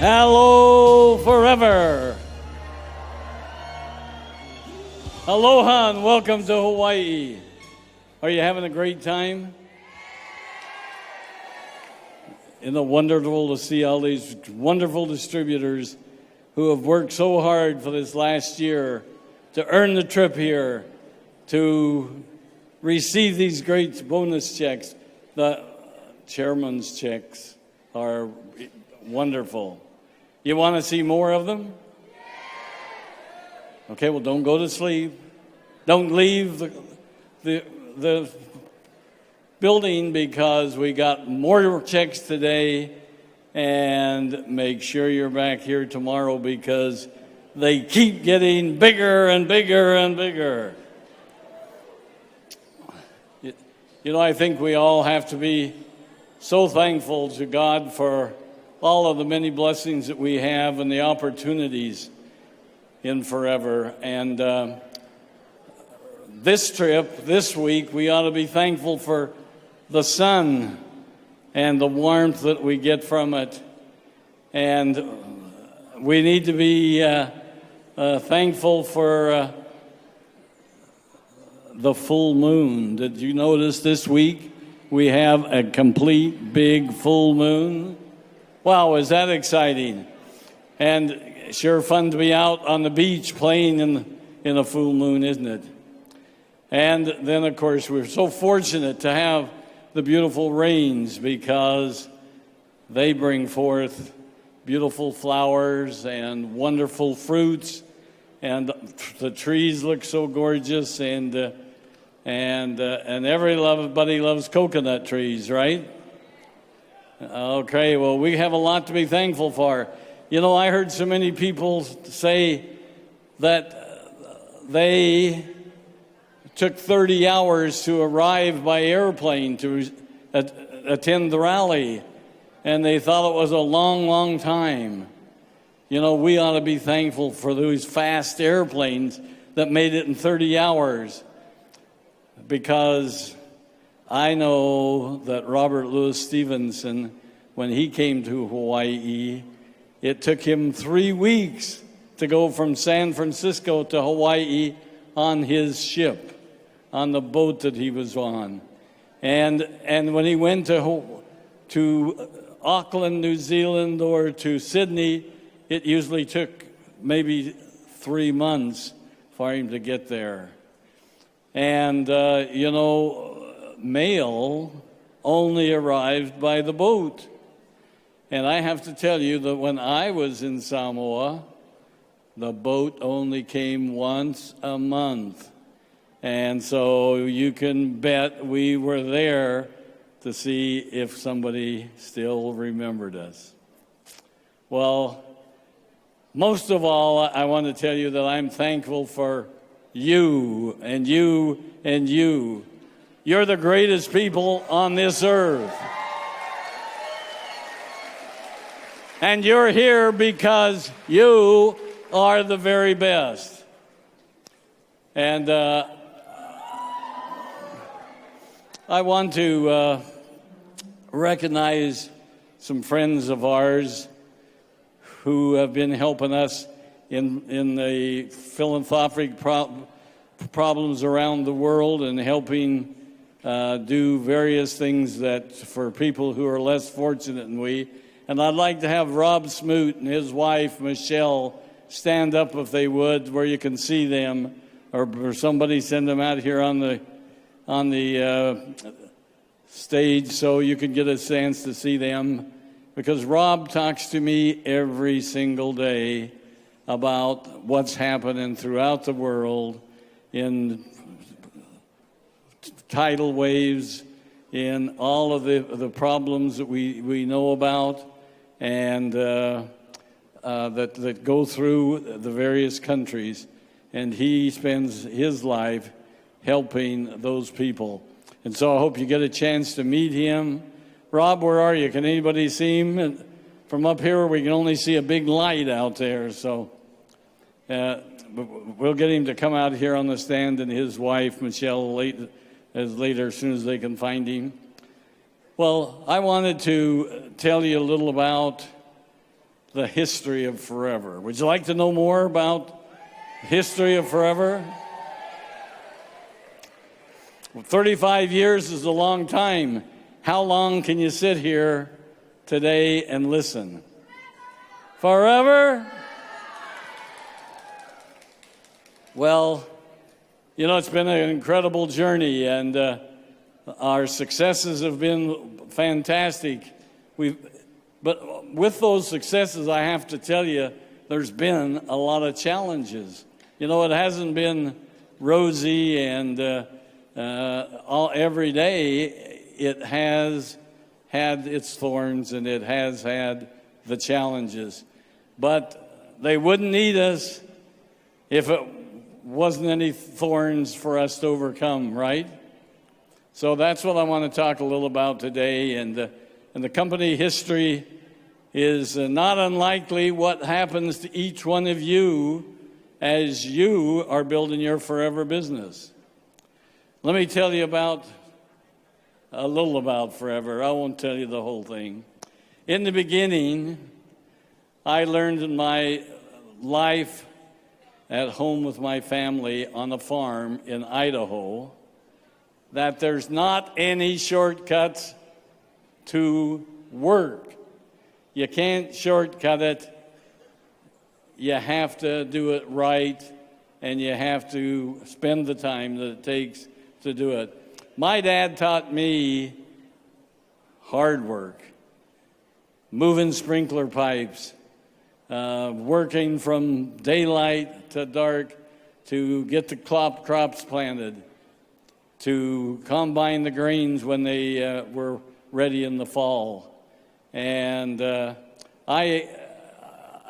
Hello forever. Aloha and welcome to Hawaii. Are you having a great time? Isn't it wonderful to see all these wonderful distributors who have worked so hard for this last year to earn the trip here, to receive these great bonus checks. The chairman's checks are wonderful. You want to see more of them? Okay, well, don't go to sleep. Don't leave the building because we got more checks today. And make sure you're back here tomorrow because they keep getting bigger and bigger and bigger. You know, I think we all have to be so thankful to God for all of the many blessings that we have and the opportunities in forever. And this trip, this week, we ought to be thankful for the sun and the warmth that we get from it. And we need to be thankful for the full moon. Did you notice this week we have a complete big full moon? Wow, is that exciting? And sure fun to be out on the beach playing in a full moon, isn't it? And then, of course, we're so fortunate to have the beautiful rains because they bring forth beautiful flowers and wonderful fruits, and the trees look so gorgeous, and everybody loves coconut trees, right? Okay, well, we have a lot to be thankful for. You know, I heard so many people say that they took 30 hours to arrive by airplane to attend the rally, and they thought it was a long, long time. You know, we ought to be thankful for those fast airplanes that made it in 30 hours, because I know that Robert Louis Stevenson, when he came to Hawaii, it took him 3 weeks to go from San Francisco to Hawaii on his ship, on the boat that he was on. And when he went to Auckland, New Zealand, or to Sydney, it usually took maybe 3 months for him to get there. And, you know, mail only arrived by the boat. And I have to tell you that when I was in Samoa, the boat only came once a month. And so you can bet we were there to see if somebody still remembered us. Well, most of all, I want to tell you that I'm thankful for you and you and you. You're the greatest people on this earth. And you're here because you are the very best. And I want to recognize some friends of ours who have been helping us in the philanthropic problems around the world and helping do various things that for people who are less fortunate than we. And I'd like to have Rob Smoot and his wife, Michelle, stand up if they would, where you can see them, or somebody send them out here on the stage so you can get a chance to see them, because Rob talks to me every single day about what's happening throughout the world in tidal waves, in all of the problems that we know about, and that go through the various countries. And he spends his life helping those people. And so I hope you get a chance to meet him. Rob, where are you? Can anybody see him? From up here, we can only see a big light out there. So we'll get him to come out here on the stand, and his wife, Michelle, later as soon as they can find him. Well, I wanted to tell you a little about the history of forever. Would you like to know more about the history of forever? Well, 35 years is a long time. How long can you sit here today and listen? Forever? Well, you know, it's been an incredible journey, and our successes have been fantastic. But with those successes, I have to tell you, there's been a lot of challenges. You know, it hasn't been rosy and every day. It has had its thorns, and it has had the challenges. But they wouldn't need us if it wasn't any thorns for us to overcome, right? So that's what I want to talk a little about today. And the company history is not unlikely what happens to each one of you as you are building your forever business. Let me tell you a little about forever. I won't tell you the whole thing. In the beginning, I learned in my life at home with my family on a farm in Idaho that there's not any shortcuts to work. You can't shortcut it. You have to do it right, and you have to spend the time that it takes to do it. My dad taught me hard work, moving sprinkler pipes, working from daylight to dark to get the crops planted, to combine the grains when they were ready in the fall. And I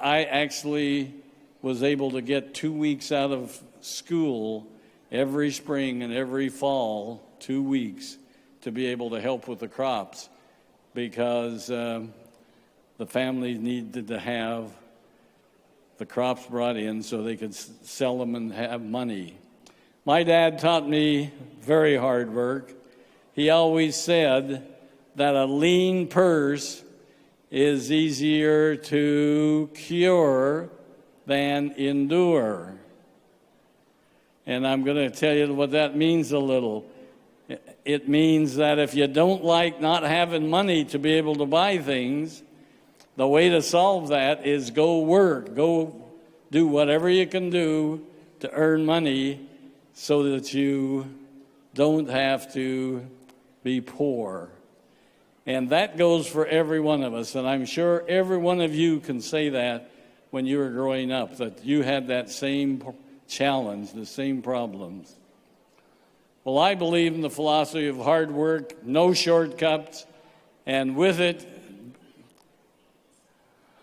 actually was able to get 2 weeks out of school every spring and every fall, 2 weeks, to be able to help with the crops, because the family needed to have the crops brought in so they could sell them and have money. My dad taught me very hard work. He always said that a lean purse is easier to cure than endure. And I'm going to tell you what that means a little. It means that if you don't like not having money to be able to buy things, the way to solve that is go work. Go do whatever you can do to earn money so that you don't have to be poor. And that goes for every one of us. And I'm sure every one of you can say that when you were growing up, that you had that same challenge, the same problems. Well, I believe in the philosophy of hard work, no shortcuts, and with it,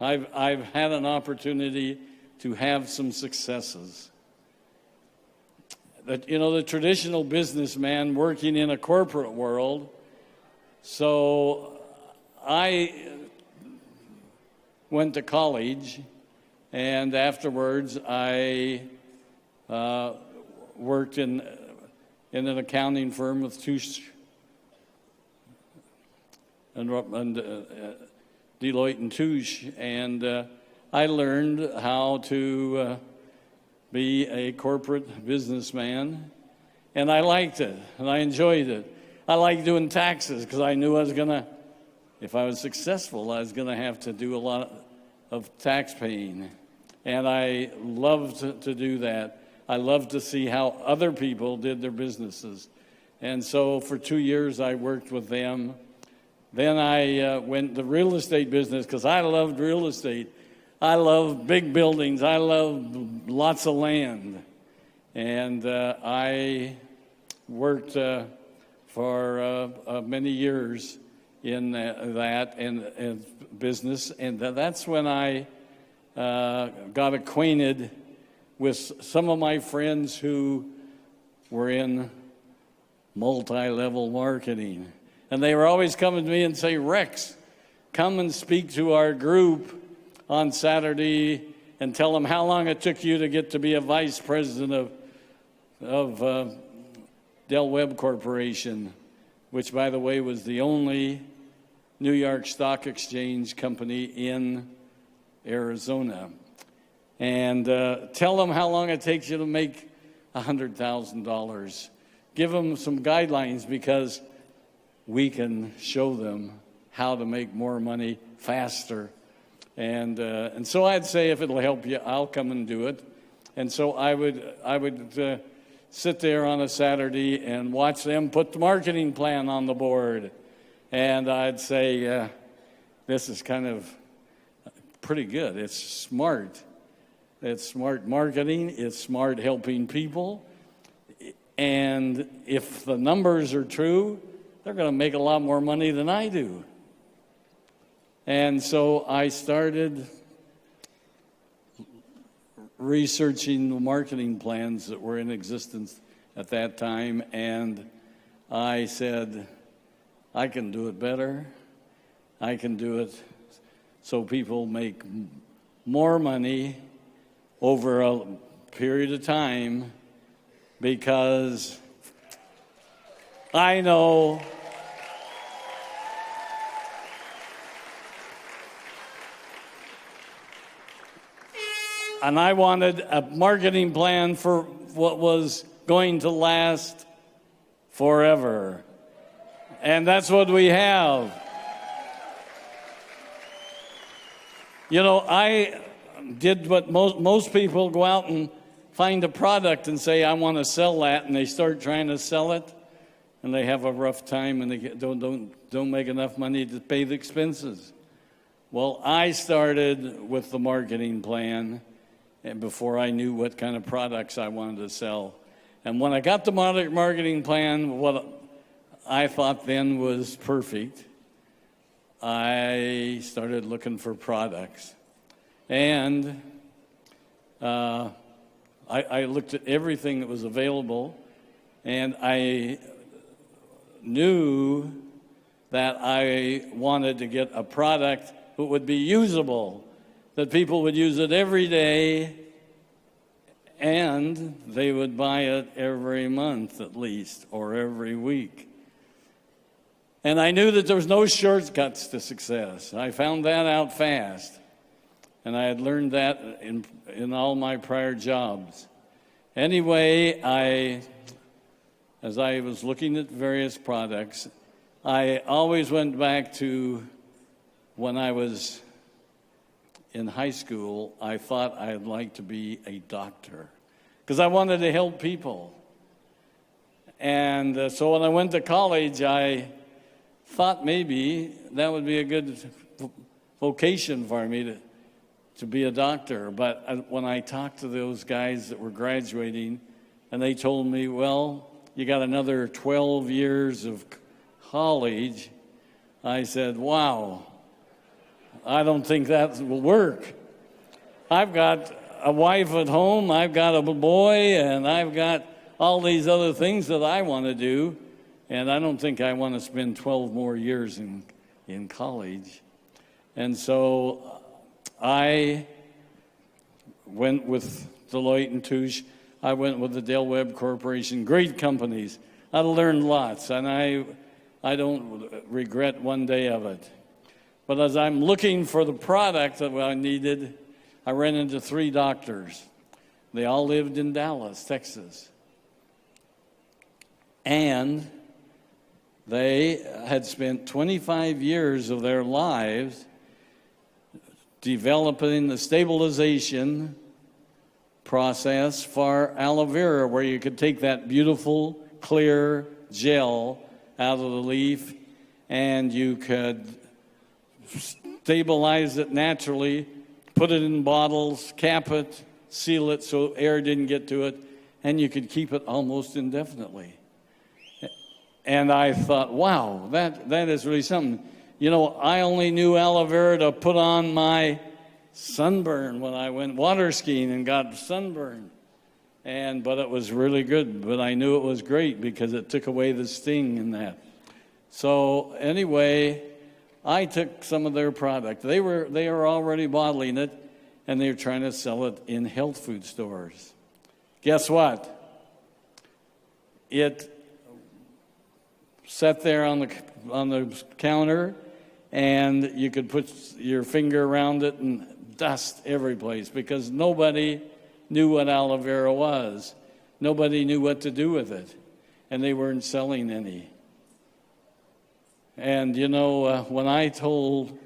I've had an opportunity to have some successes. The traditional businessman working in a corporate world. So I went to college, and afterwards I worked in an accounting firm with Deloitte and Touche, and I learned how to be a corporate businessman, and I liked it, and I enjoyed it. I liked doing taxes because I knew if I was successful, I was going to have to do a lot of tax paying, and I loved to do that. I loved to see how other people did their businesses, and so for 2 years I worked with them. Then I went to real estate business because I loved real estate. I loved big buildings. I loved lots of land. And I worked for many years in that and business. And that's when I got acquainted with some of my friends who were in multi-level marketing. And they were always coming to me and say, Rex, come and speak to our group on Saturday and tell them how long it took you to get to be a vice president of Del Webb Corporation, which, by the way, was the only New York Stock Exchange company in Arizona. And tell them how long it takes you to make $100,000. Give them some guidelines, because we can show them how to make more money faster. And so I'd say, if it'll help you, I'll come and do it. And so I would sit there on a Saturday and watch them put the marketing plan on the board. And I'd say, this is kind of pretty good. It's smart. It's smart marketing. It's smart helping people. And if the numbers are true, they're going to make a lot more money than I do. And so I started researching the marketing plans that were in existence at that time, and I said, I can do it better. I can do it so people make more money over a period of time, because I know and I wanted a marketing plan for what was going to last forever. And that's what we have. You know, I did what most people go out and find a product and say, I want to sell that, and they start trying to sell it, and they have a rough time, and they don't make enough money to pay the expenses. Well, I started with the marketing plan, and before I knew what kind of products I wanted to sell. And when I got the marketing plan, what I thought then was perfect, I started looking for products. And I looked at everything that was available, and I knew that I wanted to get a product that would be usable, that people would use it every day, and they would buy it every month at least, or every week. And I knew that there was no shortcuts to success. I found that out fast. And I had learned that in all my prior jobs. Anyway, as I was looking at various products, I always went back to when I was in high school. I thought I'd like to be a doctor because I wanted to help people. And so when I went to college, I thought maybe that would be a good vocation for me to be a doctor. But when I talked to those guys that were graduating, and they told me, well, you got another 12 years of college, I said, wow, I don't think that will work. I've got a wife at home, I've got a boy, and I've got all these other things that I want to do, and I don't think I want to spend 12 more years in college. And so I went with Deloitte & Touche. I went with the Del Webb Corporation, great companies. I learned lots, and I don't regret one day of it. But as I'm looking for the product that I needed, I ran into 3 doctors. They all lived in Dallas, Texas. And they had spent 25 years of their lives developing the stabilization process for aloe vera, where you could take that beautiful, clear gel out of the leaf and you could stabilize it naturally, put it in bottles, cap it, seal it so air didn't get to it, and you could keep it almost indefinitely. And I thought, wow, that is really something. You know, I only knew aloe vera to put on my sunburn when I went water skiing and got sunburn. But it was really good. But I knew it was great because it took away the sting in that. So anyway, I took some of their product. They were already bottling it, and they were trying to sell it in health food stores. Guess what? It sat there on the counter, and you could put your finger around it and dust every place because nobody knew what aloe vera was. Nobody knew what to do with it, and they weren't selling any. And when I told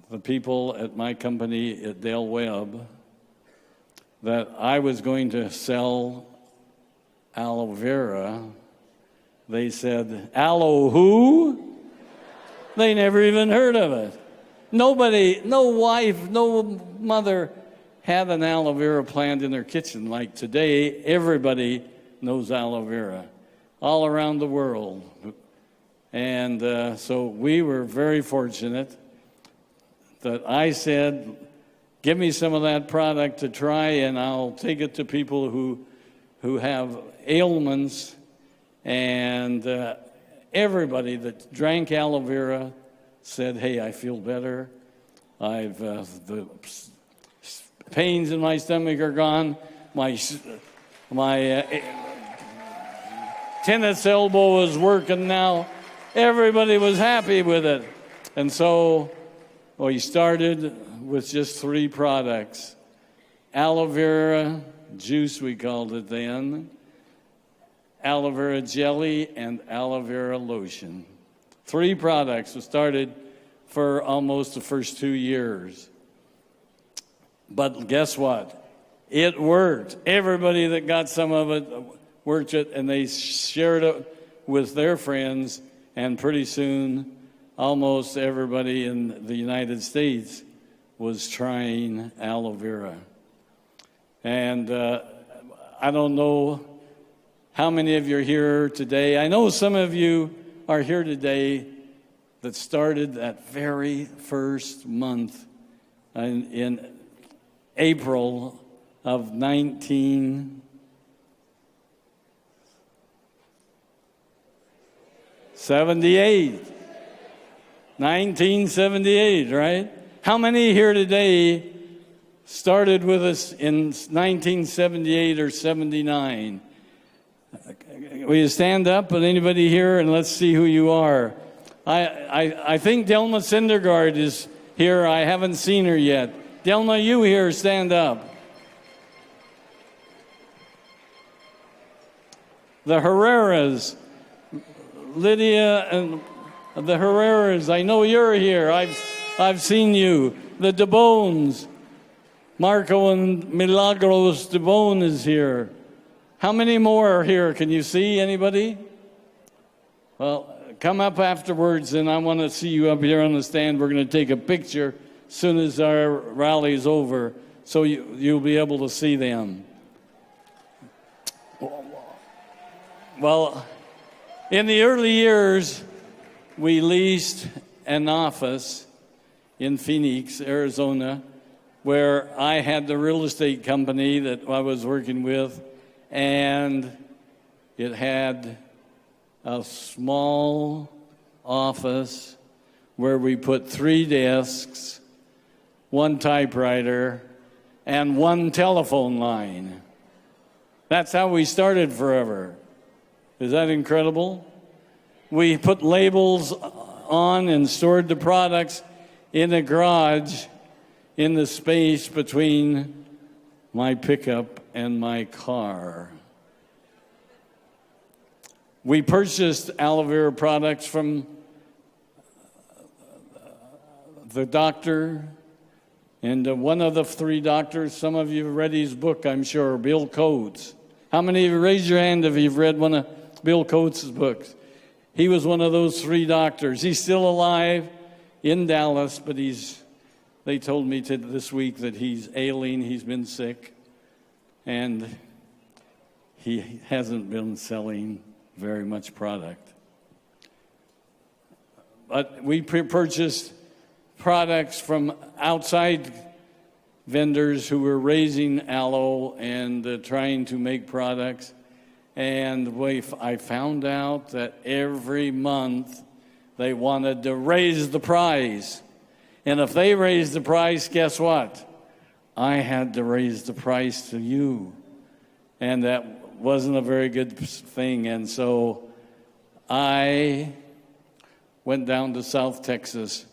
the people at my company at Dale Webb that I was going to sell aloe vera, they said, "Aloe who?" They never even heard of it. Nobody, no wife, no mother had an aloe vera plant in their kitchen. Like today, everybody knows aloe vera all around the world. And so we were very fortunate that I said, give me some of that product to try, and I'll take it to people who have ailments. And everybody that drank aloe vera said, hey, I feel better. The pains in my stomach are gone. My tennis elbow is working now. Everybody was happy with it. And so we started with just 3 products. Aloe vera juice, we called it then. Aloe vera jelly and aloe vera lotion. 3 products. We started for almost the first 2 years. But guess what? It worked. Everybody that got some of it worked it, and they shared it with their friends, and pretty soon almost everybody in the United States was trying aloe vera. And I don't know how many of you are here today. I know some of you are here today that started that very first month in April of 1978, right? How many here today started with us in 1978 or 79? Will you stand up with anybody here, and let's see who you are. I think Delma Syndergaard is here. I haven't seen her yet. Delma, you here, stand up. The Herreras, Lydia and the Herreras, I know you're here. I've seen you. The DeBones, Marco and Milagros DeBone is here. How many more are here? Can you see anybody? Well, come up afterwards, and I want to see you up here on the stand. We're going to take a picture as soon as our rally's over, so you'll be able to see them. Well, in the early years, we leased an office in Phoenix, Arizona, where I had the real estate company that I was working with, and it had a small office where we put 3 desks, 1 typewriter, and 1 telephone line. That's how we started forever. Is that incredible? We put labels on and stored the products in a garage in the space between my pickup and my car. We purchased aloe vera products from the doctor, and one of the 3 doctors, some of you have read his book, I'm sure, Bill Coates. How many of you, raise your hand if you've read one of Bill Coates' books? He was one of those 3 doctors. He's still alive in Dallas, but they told me this week that he's ailing, he's been sick, and he hasn't been selling very much product. But we purchased products from outside vendors who were raising aloe and trying to make products. And I found out that every month they wanted to raise the price. And if they raised the price, guess what? I had to raise the price to you. And that wasn't a very good thing. And so I went down to South Texas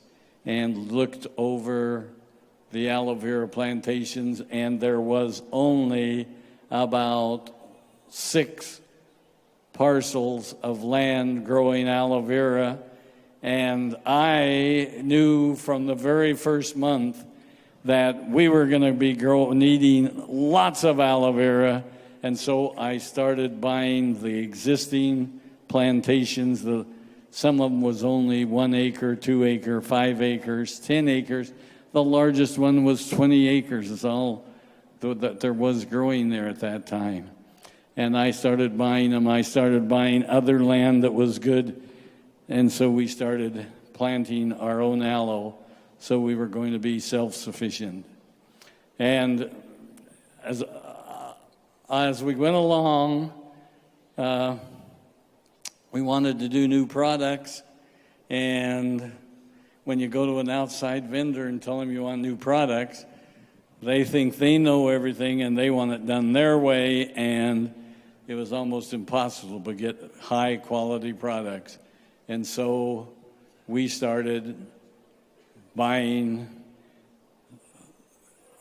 and looked over the aloe vera plantations, and there was only about 6 parcels of land growing aloe vera. And I knew from the very first month that we were going to be needing lots of aloe vera. And so I started buying the existing plantations. Some of them was only 1 acre, 2 acre, 5 acres, 10 acres. The largest one was 20 acres. Is all that there was growing there at that time. And I started buying them. I started buying other land that was good. And so we started planting our own aloe, so we were going to be self-sufficient. And as we went along, we wanted to do new products. And when you go to an outside vendor and tell them you want new products, they think they know everything and they want it done their way, and it was almost impossible to get high-quality products. And so we started buying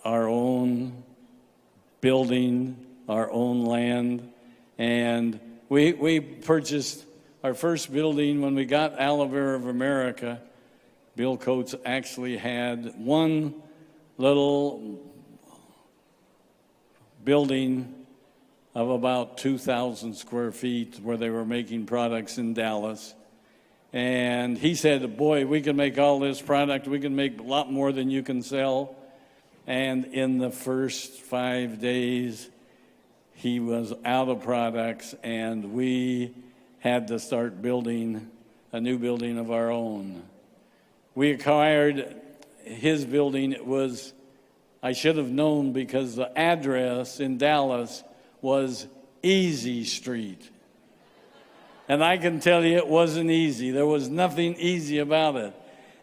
our own building, our own land, and we purchased our first building when we got Aloe Vera of America. Bill Coates actually had one little building of about 2,000 square feet where they were making products in Dallas. And he said, boy, we can make all this product. We can make a lot more than you can sell. And in the first 5 days, he was out of products, and we had to start building a new building of our own. We acquired his building. It was, I should have known, because the address in Dallas was Easy Street. And I can tell you it wasn't easy. There was nothing easy about it.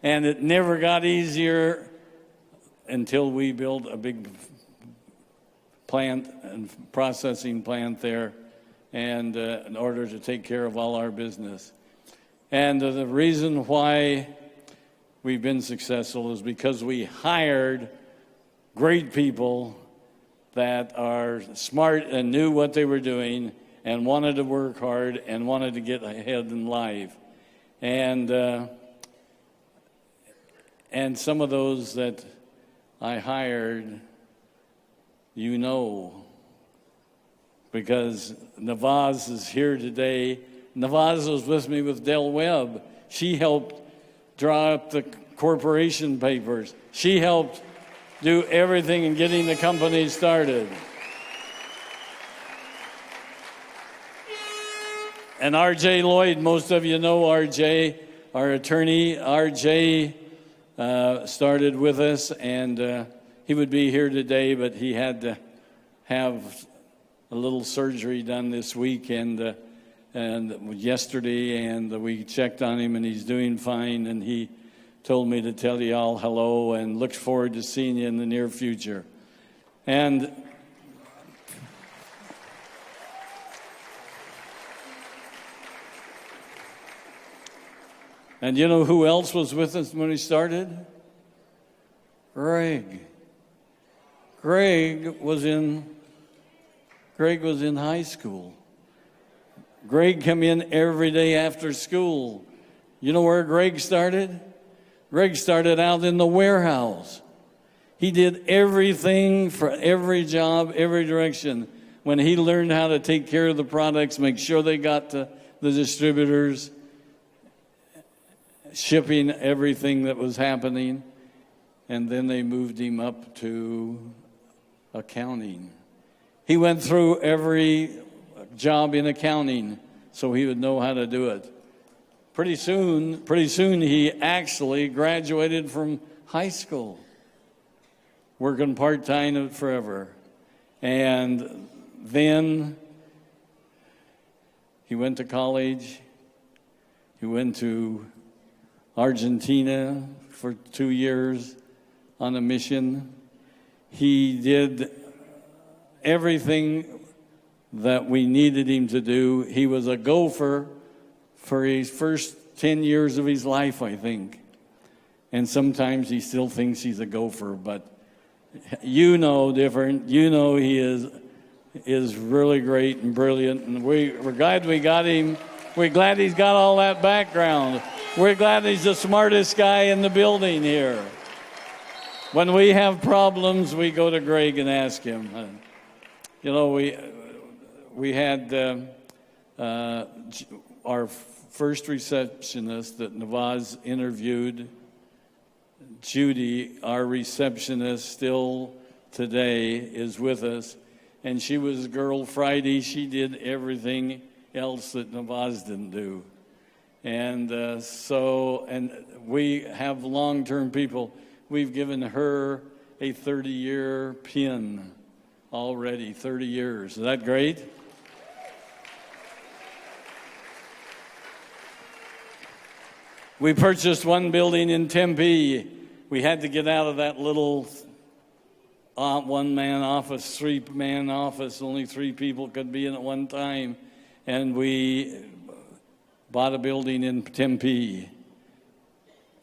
And it never got easier until we built a big plant and processing plant there, and in order to take care of all our business. And the reason why we've been successful is because we hired great people that are smart and knew what they were doing and wanted to work hard and wanted to get ahead in life. And some of those that I hired, you know, because Navaz is here today. Navaz was with me with Del Webb. She helped draw up the corporation papers. She helped do everything in getting the company started. And R.J. Lloyd, most of you know R.J., our attorney. R.J. started with us, and he would be here today, but he had to have a little surgery done this week and yesterday, and we checked on him, and he's doing fine, and he told me to tell you all hello and look forward to seeing you in the near future. And you know who else was with us when we started? Greg. Greg was in high school. Greg came in every day after school. You know where Greg started? Greg started out in the warehouse. He did everything for every job, every direction. When he learned how to take care of the products, make sure they got to the distributors, shipping everything that was happening, and then they moved him up to accounting. He went through every job in accounting so he would know how to do it. Pretty soon he actually graduated from high school, working part-time forever. And then he went to college. He went to Argentina for 2 years on a mission. He did everything that we needed him to do. He was a gopher for his first 10 years of his life, I think. And sometimes he still thinks he's a gopher, but you know different. You know he is really great and brilliant, and we're glad we got him. We're glad he's got all that background. We're glad he's the smartest guy in the building here. When we have problems, we go to Greg and ask him. You know, we had our first receptionist that Navaz interviewed, Judy, our receptionist, still today is with us. And she was Girl Friday. She did everything else that Navaz didn't do. And and we have long-term people. We've given her a 30-year pin already, 30 years. Is that great? We purchased one building in Tempe. We had to get out of that little one-man office, three-man office. Only 3 people could be in at one time. And we bought a building in Tempe.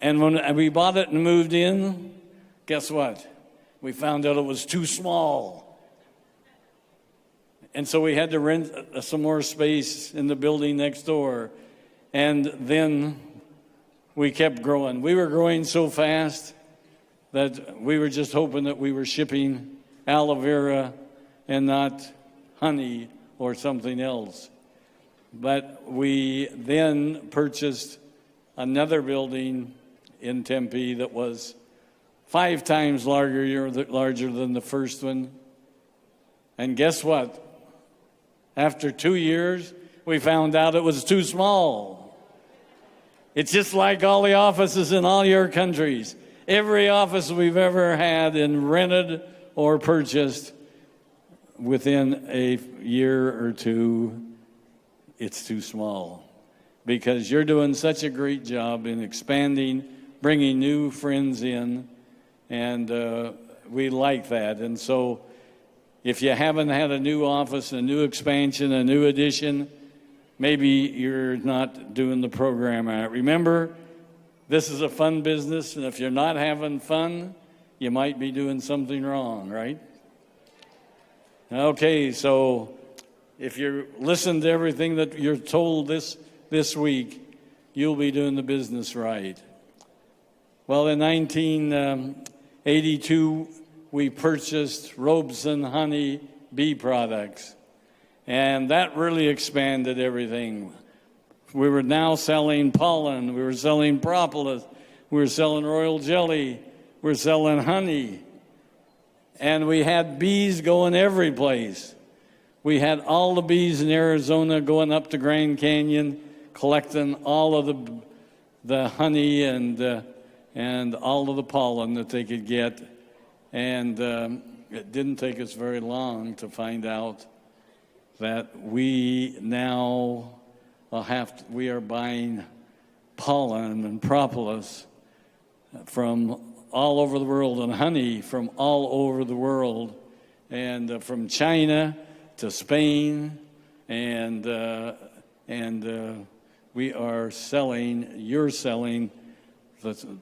And when we bought it and moved in, guess what? We found out it was too small. And so we had to rent some more space in the building next door. And then we kept growing. We were growing so fast that we were just hoping that we were shipping aloe vera and not honey or something else. But we then purchased another building in Tempe that was 5 times larger than the first one. And guess what? After 2 years, we found out it was too small. It's just like all the offices in all your countries. Every office we've ever had and rented or purchased, within a year or two, it's too small. Because you're doing such a great job in expanding, bringing new friends in, and we like that. And so if you haven't had a new office, a new expansion, a new addition, maybe you're not doing the program right. Remember, this is a fun business, and if you're not having fun, you might be doing something wrong, right? Okay, so if you listen to everything that you're told this week, you'll be doing the business right. Well, in 1982, we purchased Robeson Honey Bee Products. And that really expanded everything. We were now selling pollen. We were selling propolis. We were selling royal jelly. We were selling honey. And we had bees going every place. We had all the bees in Arizona going up to Grand Canyon, collecting all of the honey and all of the pollen that they could get. And it didn't take us very long to find out that we now we are buying pollen and propolis from all over the world and honey from all over the world, and from China to Spain, and you're selling the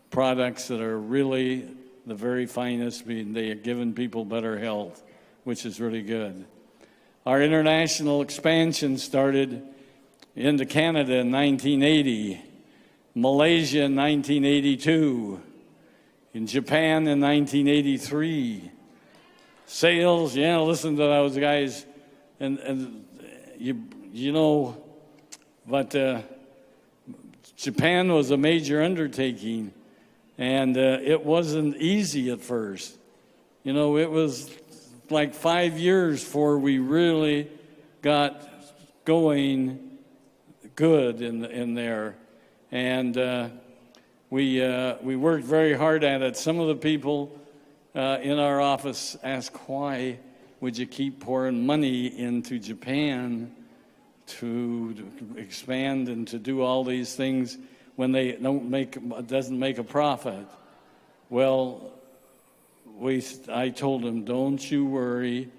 products that are really the very finest. They are giving people better health, which is really good. Our international expansion started into Canada in 1980, Malaysia in 1982, in Japan in 1983. Sales, listen to those guys, and but Japan was a major undertaking, and it wasn't easy at first. It was like 5 years before we really got going good in there, and we worked very hard at it. Some of the people in our office ask, why would you keep pouring money into Japan to expand and to do all these things when they doesn't make a profit? Well, I told them, don't you worry.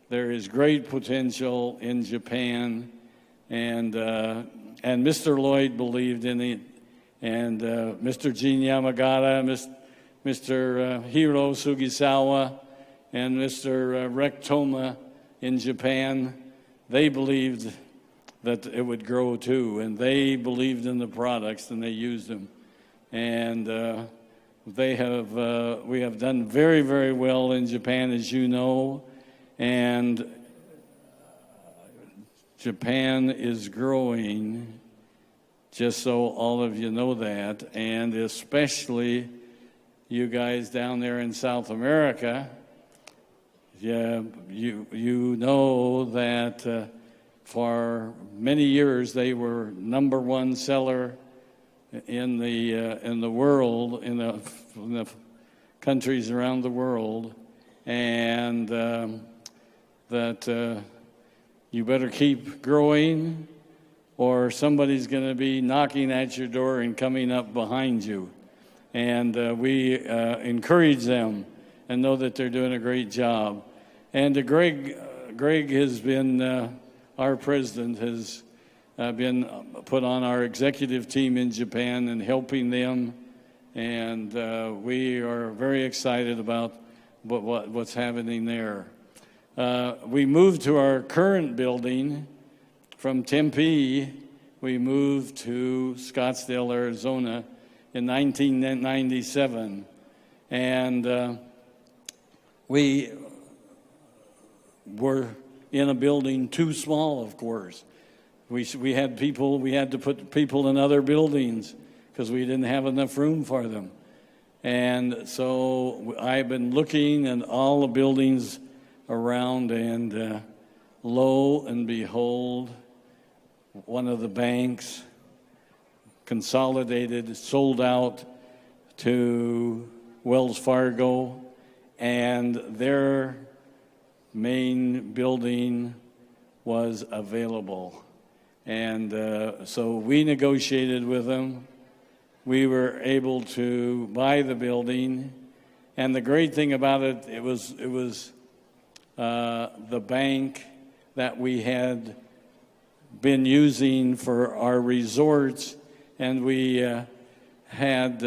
There is great potential in Japan, and Mr. Lloyd believed in it, and Mr. Jin Yamagata, Mr. Hiro Sugisawa, and Mr. Rek Toma in Japan, they believed that it would grow too, and they believed in the products and they used them, and we have done very, very well in Japan, as you know, and Japan is growing, just so all of you know that, and especially you guys down there in South America. Yeah, you know that for many years they were number one seller in the world, in the countries around the world, and that you better keep growing, or somebody's going to be knocking at your door and coming up behind you. And we encourage them and know that they're doing a great job. And Greg has been, our president, has been put on our executive team in Japan and helping them. And we are very excited about what's happening there. We moved to our current building from Tempe. We moved to Scottsdale, Arizona in 1997. And we were in a building too small, of course. We had to put people in other buildings because we didn't have enough room for them. And so I've been looking at all the buildings around, and lo and behold, one of the banks consolidated, sold out to Wells Fargo, and their main building was available. And so we negotiated with them. We were able to buy the building, and the great thing about it, it was the bank that we had been using for our resorts, and we had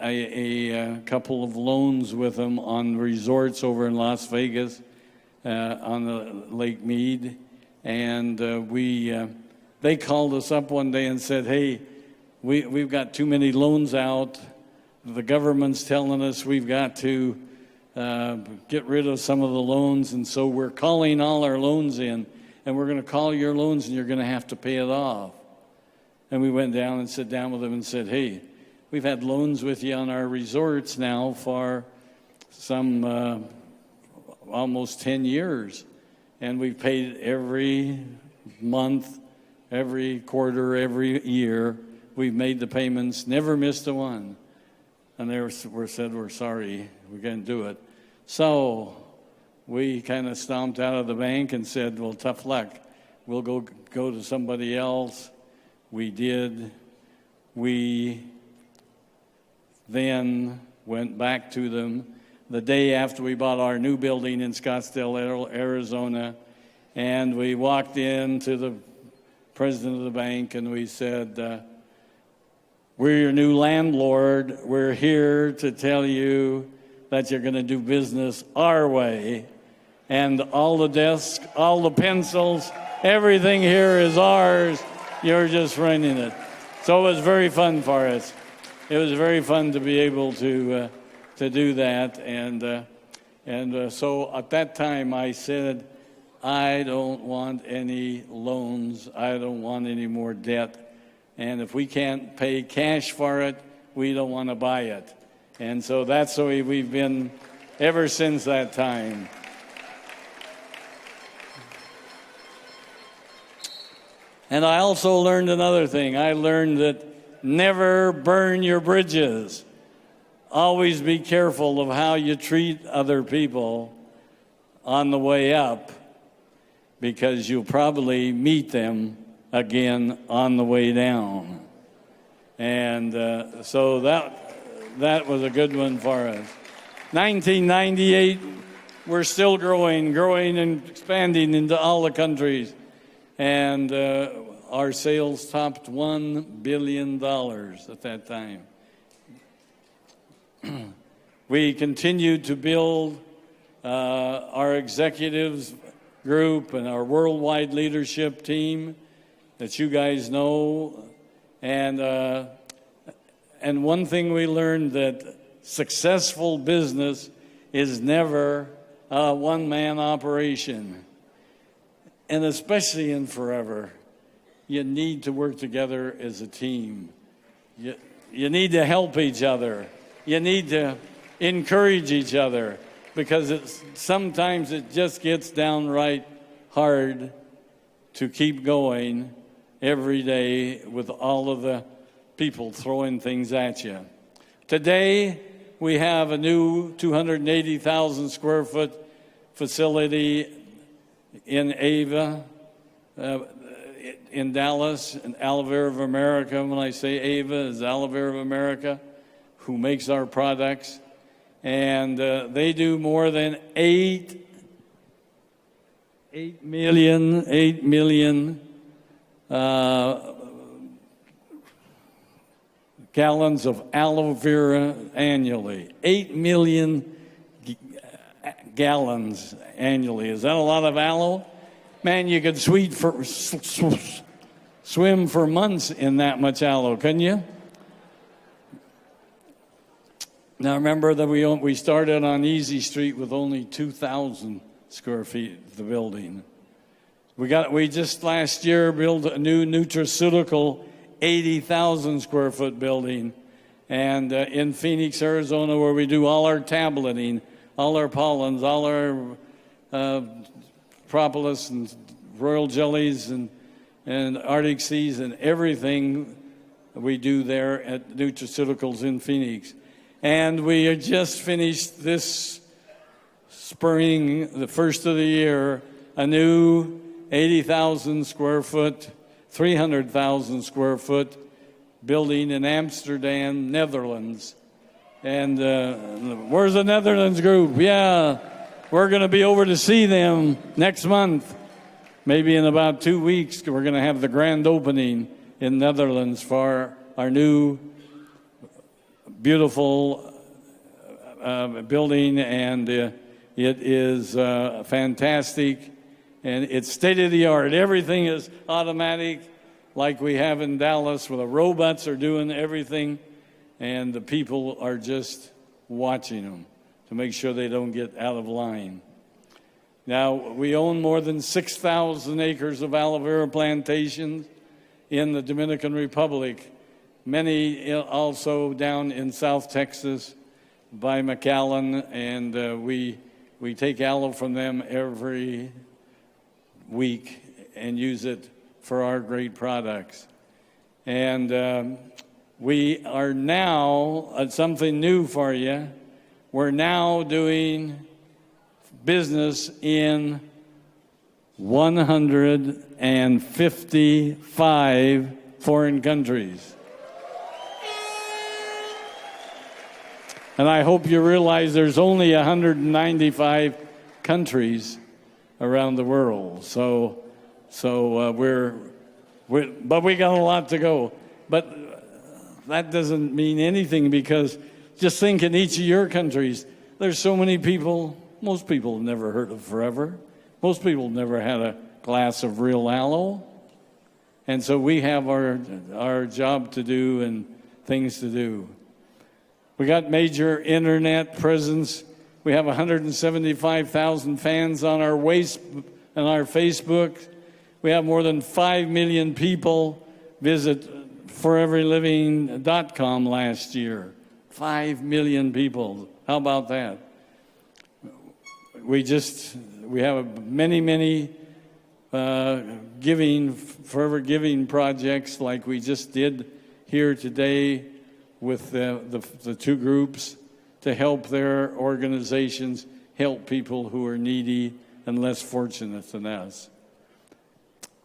a couple of loans with them on resorts over in Las Vegas on the Lake Mead, and they called us up one day and said, "Hey, we've got too many loans out. The government's telling us we've got to get rid of some of the loans, and so we're calling all our loans in, and we're going to call your loans, and you're going to have to pay it off." And we went down and sat down with them and said, "Hey, we've had loans with you on our resorts now for some almost 10 years, and we've paid every month, every quarter, every year. We've made the payments, never missed a one." And they said, "We're sorry, we can't do it." So we kind of stomped out of the bank and said, "Well, tough luck. We'll go to somebody else." We did. We then went back to them the day after we bought our new building in Scottsdale, Arizona, and we walked into the president of the bank and we said, "We're your new landlord. We're here to tell you that you're going to do business our way. And all the desks, all the pencils, everything here is ours. You're just running it." So it was very fun for us. It was very fun to be able to do that. And so at that time I said, "I don't want any loans. I don't want any more debt. And if we can't pay cash for it, we don't want to buy it." And so that's the way we've been ever since that time. And I also learned another thing. I learned that never burn your bridges. Always be careful of how you treat other people on the way up, because you'll probably meet them again on the way down. And so that was a good one for us. 1998, we're still growing and expanding into all the countries. and our sales topped $1 billion at that time. We continued to build our executives group and our worldwide leadership team that you guys know. And one thing we learned, that successful business is never a one-man operation. And especially in forever, you need to work together as a team. You need to help each other. You need to encourage each other, because sometimes it just gets downright hard to keep going every day with all of the people throwing things at you. Today, we have a new 280,000 square foot facility in Ava, in Dallas, and Aloe Vera of America. When I say Ava, is Aloe Vera of America, who makes our products. And they do more than 8 million gallons of aloe vera annually. 8 million gallons annually. Is that a lot of aloe? Man, you could swim for months in that much aloe, couldn't you? Now remember that we started on Easy Street with only 2,000 square feet, the building. We just last year built a new nutraceutical 80,000 square foot building, and in Phoenix, Arizona, where we do all our tableting, all our pollens, all our propolis and royal jellies and Arctic seas and everything we do there at Nutraceuticals in Phoenix. And we just finished this spring, the first of the year, a new 80,000 square foot, 300,000 square foot building in Amsterdam, Netherlands. And where's the Netherlands group? Yeah, we're going to be over to see them next month. Maybe in about 2 weeks, we're going to have the grand opening in Netherlands for our new beautiful building, and it is fantastic, and it's state-of-the-art. Everything is automatic, like we have in Dallas, where the robots are doing everything, and the people are just watching them to make sure they don't get out of line. Now, we own more than 6,000 acres of aloe vera plantations in the Dominican Republic, many also down in South Texas by McAllen, and we take aloe from them every week and use it for our great products. And we are now, something new for you, we're now doing business in 155 foreign countries. And I hope you realize there's only 195 countries around the world. So but we got a lot to go. But that doesn't mean anything, because just think, in each of your countries, there's so many people. Most people have never heard of Forever. Most people have never had a glass of real aloe. And so we have our job to do and things to do. We got major internet presence. We have 175,000 fans on our Facebook. We have more than 5 million people visit foreverliving.com last year. 5 million people. How about that? We have many forever giving projects, like we just did here today with the two groups, to help their organizations help people who are needy and less fortunate than us.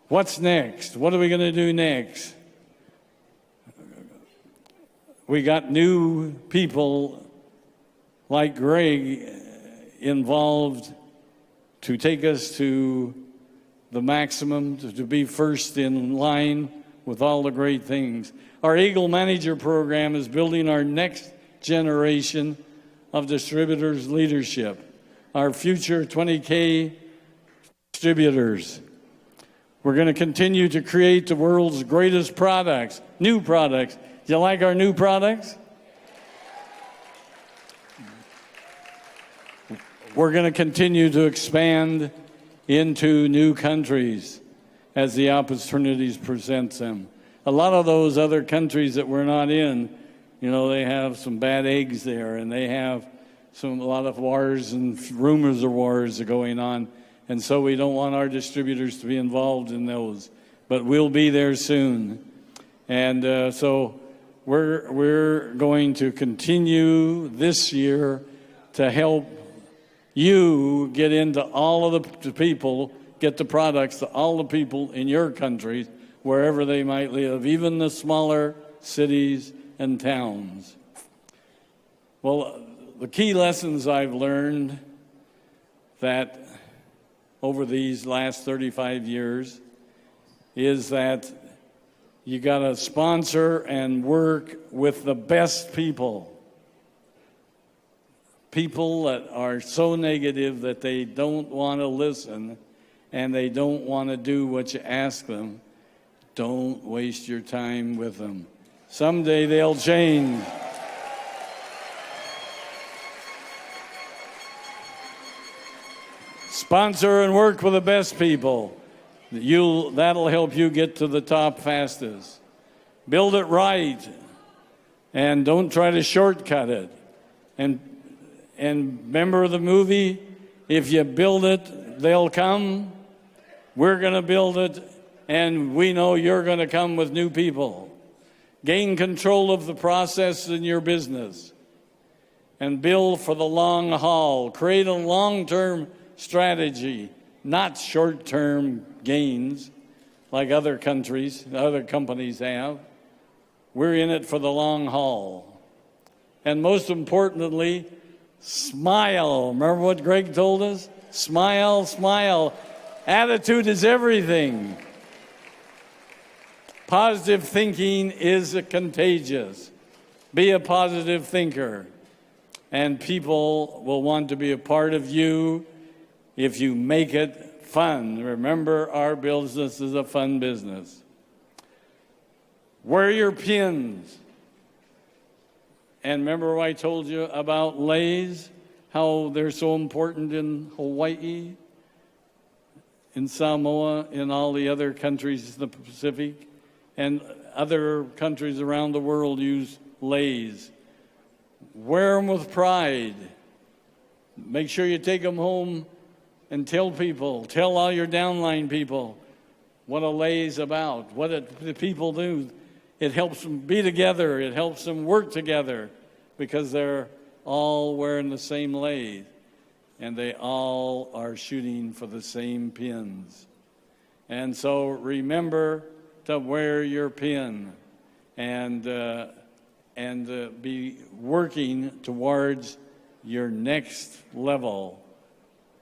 What's next? What are we going to do next? We got new people like Greg involved to take us to the maximum, to be first in line with all the great things. Our Eagle Manager program is building our next generation of distributors' leadership, our future 20K distributors. We're going to continue to create the world's greatest products, new products. Do you like our new products? We're going to continue to expand into new countries as the opportunities present them. A lot of those other countries that we're not in, you know, they have some bad eggs there, and they have a lot of wars and rumors of wars are going on, and so we don't want our distributors to be involved in those. But we'll be there soon, and so we're going to continue this year to help you get into all of the people, get the products to all the people in your countries, wherever they might live, even the smaller cities and towns. Well, the key lessons I've learned that over these last 35 years is that you got to sponsor and work with the best people. People that are so negative that they don't want to listen and they don't want to do what you ask them. Don't waste your time with them. Someday they'll change. Sponsor and work with the best people. That'll help you get to the top fastest. Build it right, and don't try to shortcut it. And remember the movie, if you build it, they'll come. We're going to build it, and we know you're going to come with new people. Gain control of the process in your business and build for the long haul. Create a long-term strategy, not short-term gains like other countries, other companies have. We're in it for the long haul. And most importantly, smile. Remember what Greg told us? Smile, smile. Attitude is everything. Positive thinking is contagious. Be a positive thinker, and people will want to be a part of you if you make it fun. Remember, our business is a fun business. Wear your pins. And remember I told you about Lays, how they're so important in Hawaii, in Samoa, in all the other countries in the Pacific, and other countries around the world use Lays. Wear them with pride. Make sure you take them home and tell people, tell all your downline people what a Lay's about, what the people do. It helps them be together. It helps them work together because they're all wearing the same Lay's and they all are shooting for the same pins. And so remember to wear your pin and be working towards your next level,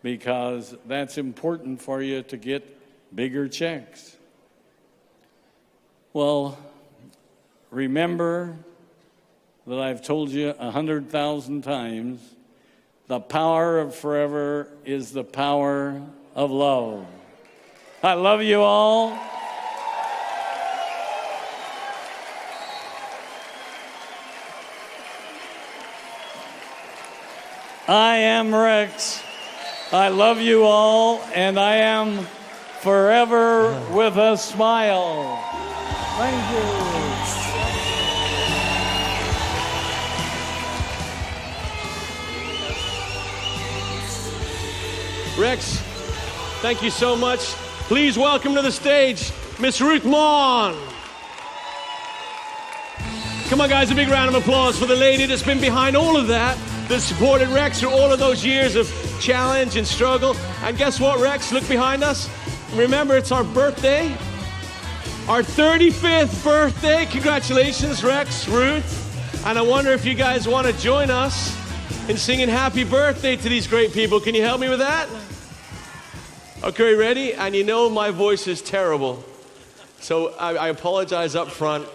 because that's important for you to get bigger checks. Well, remember that I've told you 100,000 times, the power of forever is the power of love. I love you all. I am Rex. I love you all, and I am forever with a smile. Thank you. Rex, thank you so much. Please welcome to the stage, Miss Ruth Maughan. Come on, guys, a big round of applause for the lady that's been behind all of that supported Rex through all of those years of challenge and struggle. And guess what, Rex? Look behind us. Remember, it's our birthday, our 35th birthday. Congratulations, Rex, Ruth. And I wonder if you guys want to join us in singing happy birthday to these great people. Can you help me with that? Okay, ready? And you know my voice is terrible. So I apologize up front.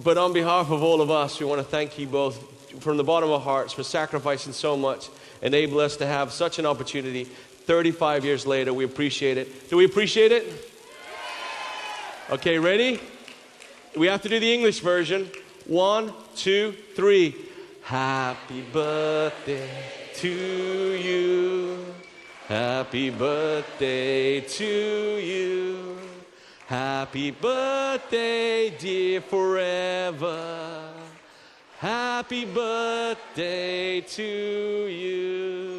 But on behalf of all of us, we want to thank you both from the bottom of our hearts for sacrificing so much, enable us to have such an opportunity 35 years later. We appreciate it. Do we appreciate it? Okay, ready? We have to do the English version. 1, 2, 3. Happy birthday to you. Happy birthday to you. Happy birthday, dear forever. Happy birthday to you.